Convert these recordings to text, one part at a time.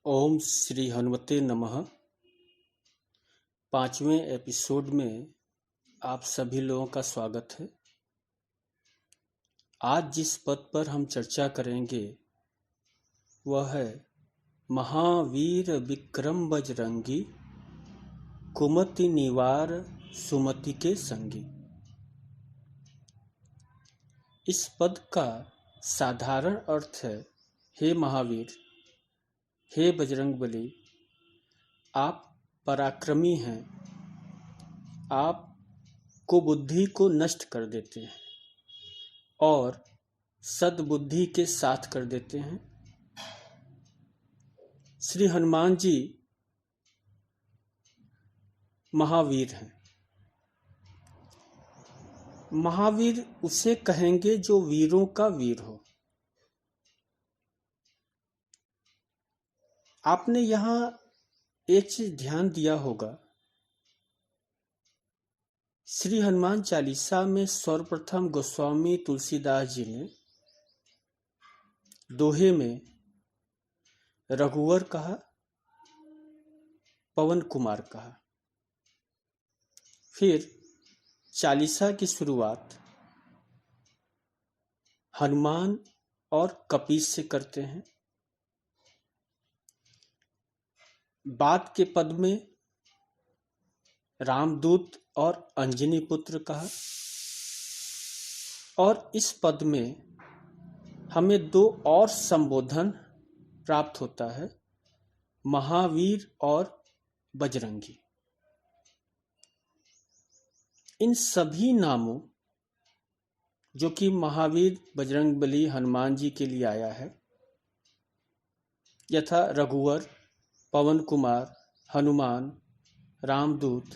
ओम श्री हनुमते नमः। 5वें एपिसोड में आप सभी लोगों का स्वागत है। आज जिस पद पर हम चर्चा करेंगे वह है महावीर विक्रम बजरंगी, कुमति निवार सुमति के संगी। इस पद का साधारण अर्थ है, हे महावीर, हे बजरंगबली, आप पराक्रमी हैं, आप कुबुद्धि को नष्ट कर देते हैं और सद्बुद्धि के साथ कर देते हैं। श्री हनुमान जी महावीर हैं। महावीर उसे कहेंगे जो वीरों का वीर हो। आपने यहाँ एक चीज ध्यान दिया होगा, श्री हनुमान चालीसा में सर्वप्रथम गोस्वामी तुलसीदास जी ने दोहे में रघुवर कहा, पवन कुमार कहा। फिर चालीसा की शुरुआत हनुमान और कपीस से करते हैं। बाद के पद में रामदूत और अंजनी पुत्र कहा और इस पद में हमें दो और संबोधन प्राप्त होता है, महावीर और बजरंगी। इन सभी नामों जो कि महावीर, बजरंगबली, हनुमान जी के लिए आया है, यथा रघुवर, पवन कुमार, हनुमान, रामदूत,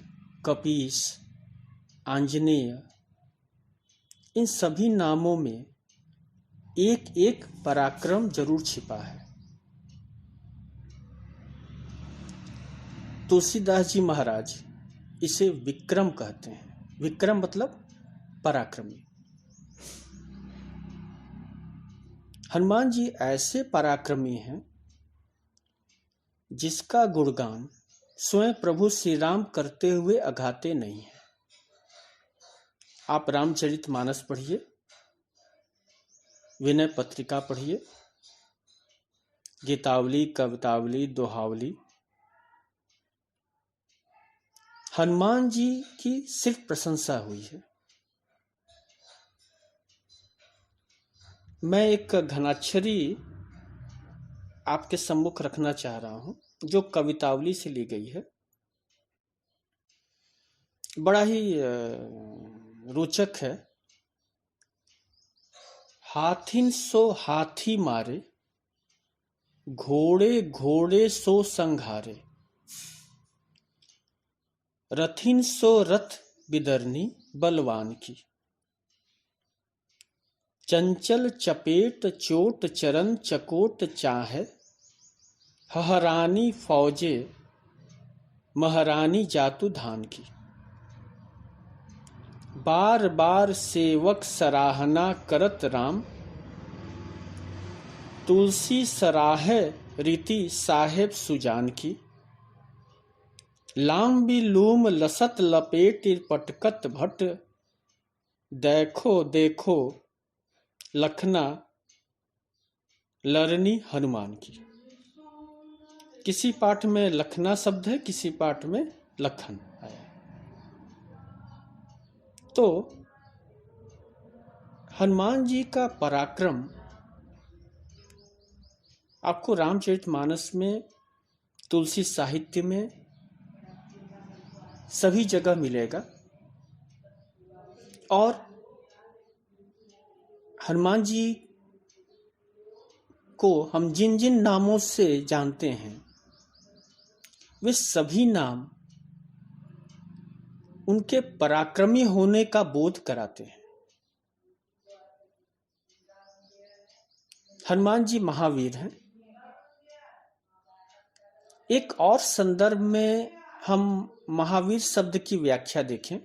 कपीस, आंजनेय, इन सभी नामों में एक एक पराक्रम जरूर छिपा है। तुलसीदास जी महाराज इसे विक्रम कहते हैं। विक्रम मतलब पराक्रमी। हनुमान जी ऐसे पराक्रमी हैं जिसका गुणगान स्वयं प्रभु श्री राम करते हुए अघाते नहीं है। आप रामचरितमानस पढ़िए, विनय पत्रिका पढ़िए, गीतावली, कवितावली, दोहावली, हनुमान जी की सिर्फ प्रशंसा हुई है। मैं एक घनाक्षरी आपके सम्मुख रखना चाह रहा हूं जो कवितावली से ली गई है। बड़ा ही रोचक है। हाथिन सो हाथी मारे, घोड़े घोड़े सो संघारे, रथिन सो रथ बिदरनी बलवान की, चंचल चपेट चोट चरण चकोट चाहे, हहरानी फौजे महारानी जातु धान की, बार बार सेवक सराहना करत राम, तुलसी सराहे रीति साहेब सुजान की, लाम्बी लूम लसत लपेट पटकत भट, देखो देखो लखना लरनी हनुमान की। किसी पाठ में लखना शब्द है, किसी पाठ में लखन आया। तो हनुमान जी का पराक्रम आपको रामचरितमानस में, तुलसी साहित्य में सभी जगह मिलेगा। और हनुमान जी को हम जिन जिन नामों से जानते हैं वे सभी नाम उनके पराक्रमी होने का बोध कराते हैं। हनुमान जी महावीर हैं। एक और संदर्भ में हम महावीर शब्द की व्याख्या देखें।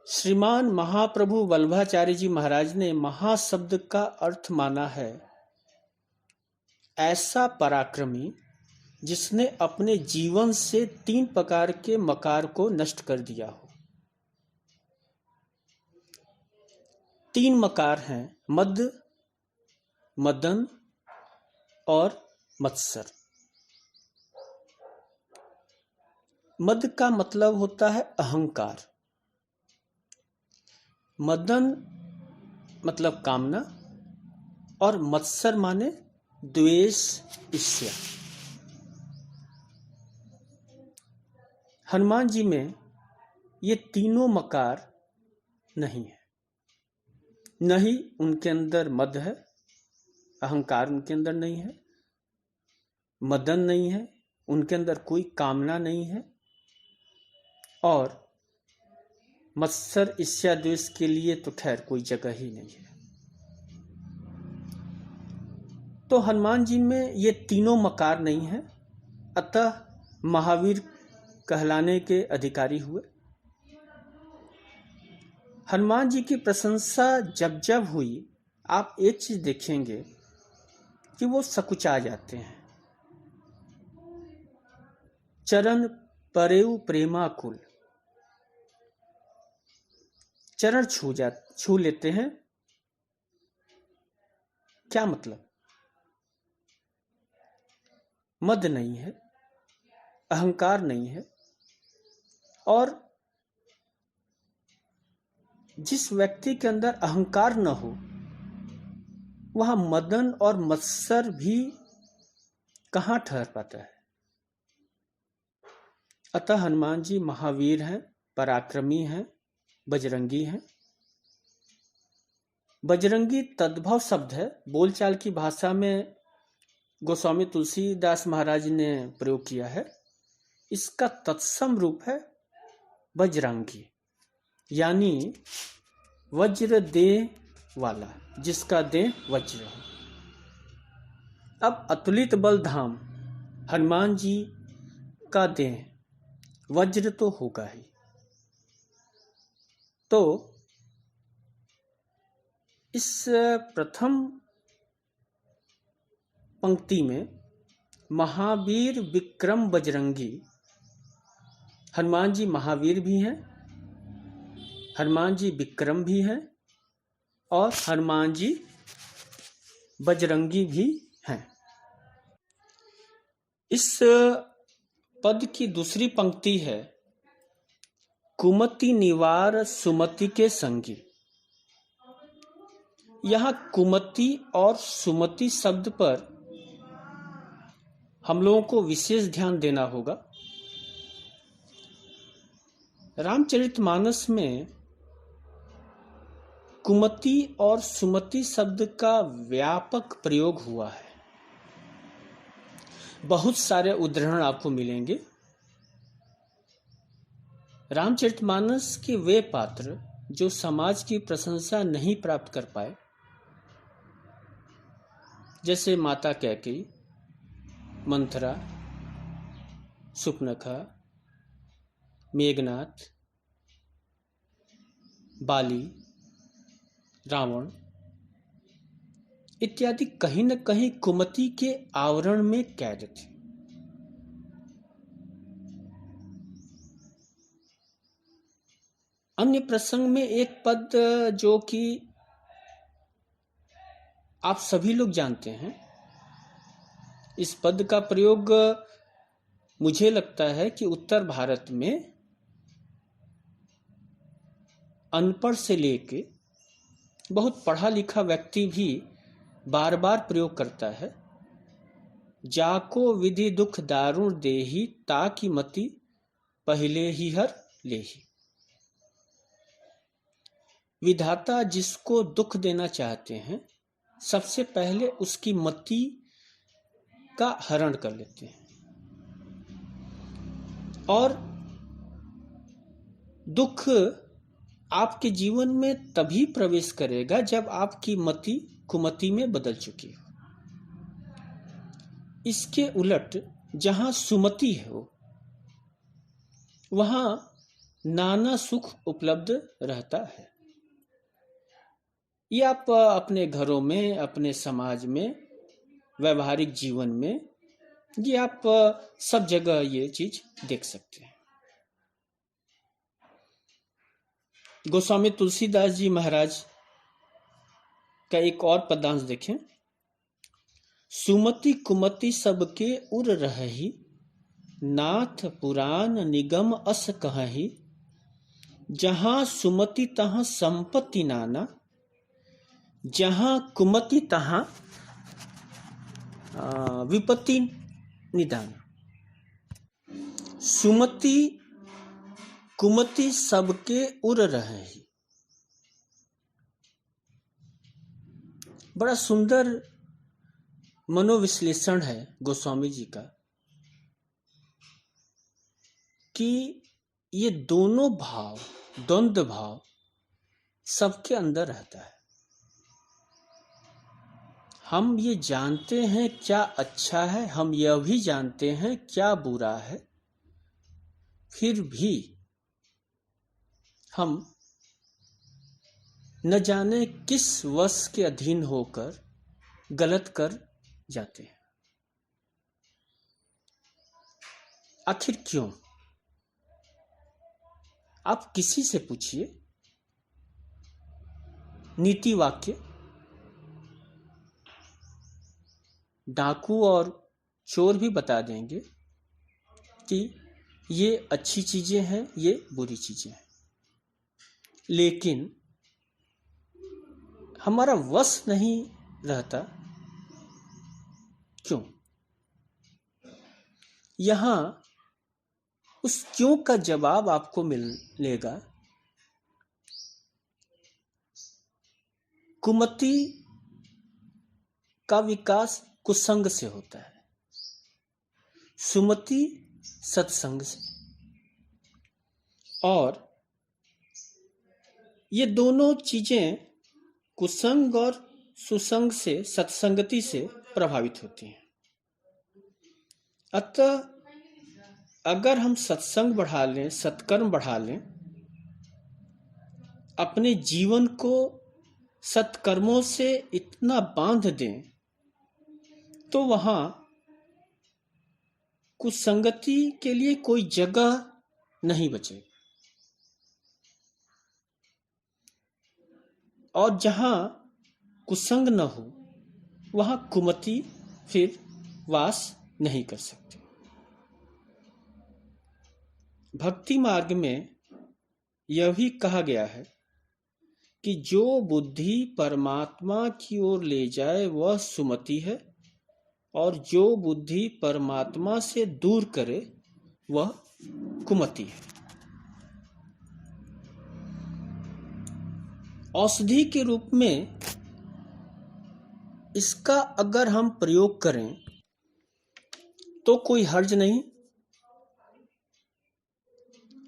श्रीमान महाप्रभु वल्लभाचार्य जी महाराज ने महाशब्द का अर्थ माना है ऐसा पराक्रमी जिसने अपने जीवन से 3 प्रकार के मकार को नष्ट कर दिया हो। 3 मकार हैं, मद, मदन और मत्सर। मद का मतलब होता है अहंकार, मदन मतलब कामना, और मत्सर माने द्वेष, ईर्ष्या। हनुमान जी में ये तीनों मकार नहीं है। न ही उनके अंदर मद है, अहंकार उनके अंदर नहीं है, मदन नहीं है, उनके अंदर कोई कामना नहीं है, और मत्सर, ईर्ष्या, द्वेष के लिए तो खैर कोई जगह ही नहीं है। तो हनुमान जी में ये तीनों मकार नहीं है, अतः महावीर कहलाने के अधिकारी हुए। हनुमान जी की प्रशंसा जब जब हुई, आप एक चीज देखेंगे कि वो सकुचा जाते हैं। चरण परेउ प्रेमाकुल, चरण छू लेते हैं। क्या मतलब? मद नहीं है, अहंकार नहीं है, और जिस व्यक्ति के अंदर अहंकार न हो, वह मदन और मत्सर भी कहाँ ठहर पाता है। अतः हनुमान जी महावीर हैं, पराक्रमी हैं, बजरंगी हैं। बजरंगी तद्भव शब्द है, बोलचाल की भाषा में गोस्वामी तुलसीदास महाराज ने प्रयोग किया है। इसका तत्सम रूप है बजरंगी, यानी वज्र देह वाला, जिसका देह वज्र हो। अब अतुलित बल धाम हनुमान जी का देह वज्र तो होगा ही। तो इस प्रथम पंक्ति में महावीर विक्रम बजरंगी, हनुमान जी महावीर भी हैं, हनुमान जी विक्रम भी हैं, और हनुमान जी बजरंगी भी हैं। इस पद की दूसरी पंक्ति है कुमति निवार सुमति के संगी। यहाँ कुमति और सुमति शब्द पर हम लोगों को विशेष ध्यान देना होगा। रामचरितमानस में कुमति और सुमति शब्द का व्यापक प्रयोग हुआ है। बहुत सारे उदाहरण आपको मिलेंगे। रामचरितमानस के वे पात्र जो समाज की प्रशंसा नहीं प्राप्त कर पाए, जैसे माता कैकेयी, मंथरा, सुपनखा, मेघनाथ, बाली, रावण इत्यादि, कहीं न कहीं कुमति के आवरण में कैद थे। अन्य प्रसंग में एक पद जो कि आप सभी लोग जानते हैं, इस पद का प्रयोग मुझे लगता है कि उत्तर भारत में अनपढ़ से लेके बहुत पढ़ा लिखा व्यक्ति भी बार बार प्रयोग करता है। जाको विधि दुख दारुण देही, ताकि मति पहले ही हर लेही। विधाता जिसको दुख देना चाहते हैं, सबसे पहले उसकी मति का हरण कर लेते हैं, और दुख आपके जीवन में तभी प्रवेश करेगा जब आपकी मति कुमति में बदल चुकी हो। इसके उलट जहां सुमति हो, वहां नाना सुख उपलब्ध रहता है। ये आप अपने घरों में, अपने समाज में व्यवहारिक जीवन में, ये आप सब जगह ये चीज देख सकते हैं। गोस्वामी तुलसीदास जी महाराज का एक और पदांश देखें। सुमति कुमति सबके उर रहहि, नाथ पुराण निगम अस कहहि। जहाँ सुमति तहाँ संपत्ति नाना, जहाँ कुमति तहाँ विपत्ति निदान। सुमति कुमति सबके उर रहहि। बड़ा सुंदर मनोविश्लेषण है गोस्वामी जी का कि ये दोनों भाव, द्वंद्व भाव सबके अंदर रहता है। हम ये जानते हैं क्या अच्छा है, हम यह भी जानते हैं क्या बुरा है, फिर भी हम न जाने किस वश के अधीन होकर गलत कर जाते हैं। आखिर क्यों? आप किसी से पूछिए, नीति वाक्य डाकू और चोर भी बता देंगे कि ये अच्छी चीजें हैं, ये बुरी चीजें हैं, लेकिन हमारा वश नहीं रहता। क्यों? यहां उस क्यों का जवाब आपको मिलेगा। कुमति का विकास कुसंग से होता है, सुमति सत्संग से। और ये दोनों चीजें कुसंग और सुसंग से, सत्संगति से प्रभावित होती हैं। अतः अगर हम सत्संग बढ़ा लें, सत्कर्म बढ़ा लें, अपने जीवन को सत्कर्मों से इतना बांध दें, तो वहां कुसंगति के लिए कोई जगह नहीं बचेगी। और जहां कुसंग न हो, वहां कुमति फिर वास नहीं कर सकती। भक्ति मार्ग में यह भी कहा गया है कि जो बुद्धि परमात्मा की ओर ले जाए वह सुमति है, और जो बुद्धि परमात्मा से दूर करे वह कुमति है। औषधि के रूप में इसका अगर हम प्रयोग करें तो कोई हर्ज नहीं।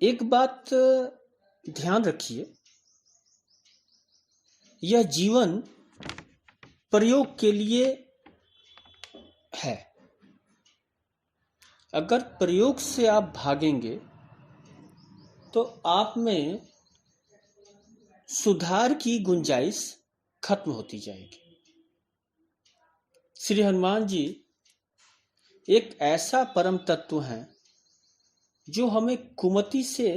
एक बात ध्यान रखिए, यह जीवन प्रयोग के लिए है। अगर प्रयोग से आप भागेंगे तो आप में सुधार की गुंजाइश खत्म होती जाएगी। श्री हनुमान जी एक ऐसा परम तत्व है जो हमें कुमति से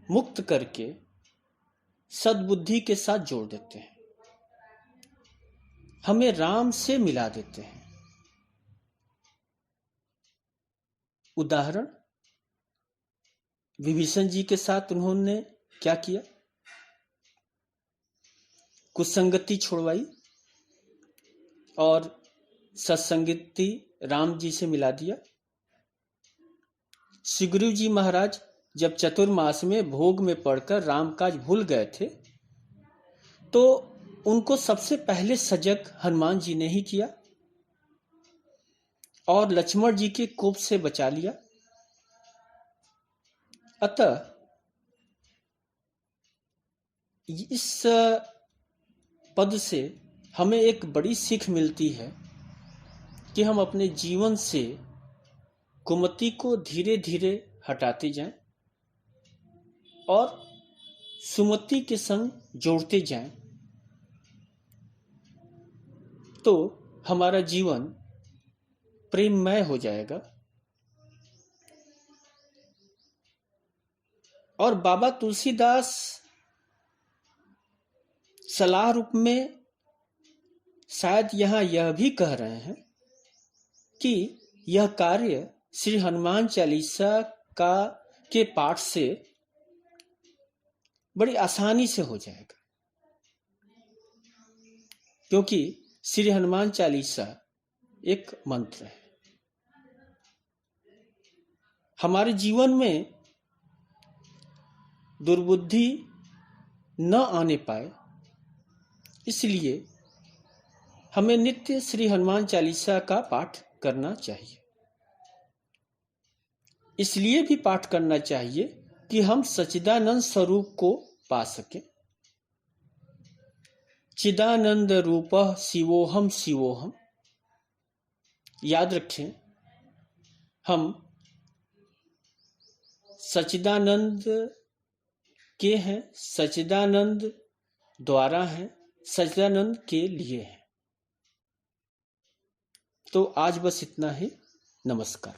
मुक्त करके सद्बुद्धि के साथ जोड़ देते हैं, हमें राम से मिला देते हैं। उदाहरण, विभीषण जी के साथ उन्होंने क्या किया? कुसंगति छुड़वाई और सत्संगति राम जी से मिला दिया। सुग्रीव जी महाराज जब चतुर्मास में भोग में पड़कर रामकाज भूल गए थे, तो उनको सबसे पहले सजग हनुमान जी ने ही किया और लक्ष्मण जी के कोप से बचा लिया। अतः इस पद से हमें एक बड़ी सीख मिलती है कि हम अपने जीवन से कुमति को धीरे धीरे हटाते जाएं और सुमति के संग जोड़ते जाएं, तो हमारा जीवन प्रेममय हो जाएगा। और बाबा तुलसीदास सलाह रूप में शायद यहां यह भी कह रहे हैं कि यह कार्य श्री हनुमान चालीसा के पाठ से बड़ी आसानी से हो जाएगा, क्योंकि श्री हनुमान चालीसा एक मंत्र है। हमारे जीवन में दुर्बुद्धि न आने पाए, इसलिए हमें नित्य श्री हनुमान चालीसा का पाठ करना चाहिए। इसलिए भी पाठ करना चाहिए कि हम सच्चिदानंद स्वरूप को पा सकें। चिदानंद रूपः शिवोहम शिवोहम। याद रखें, हम सच्चिदानंद के हैं, सच्चिदानंद द्वारा हैं, सच्चिदानंद के लिए हैं। तो आज बस इतना ही। नमस्कार।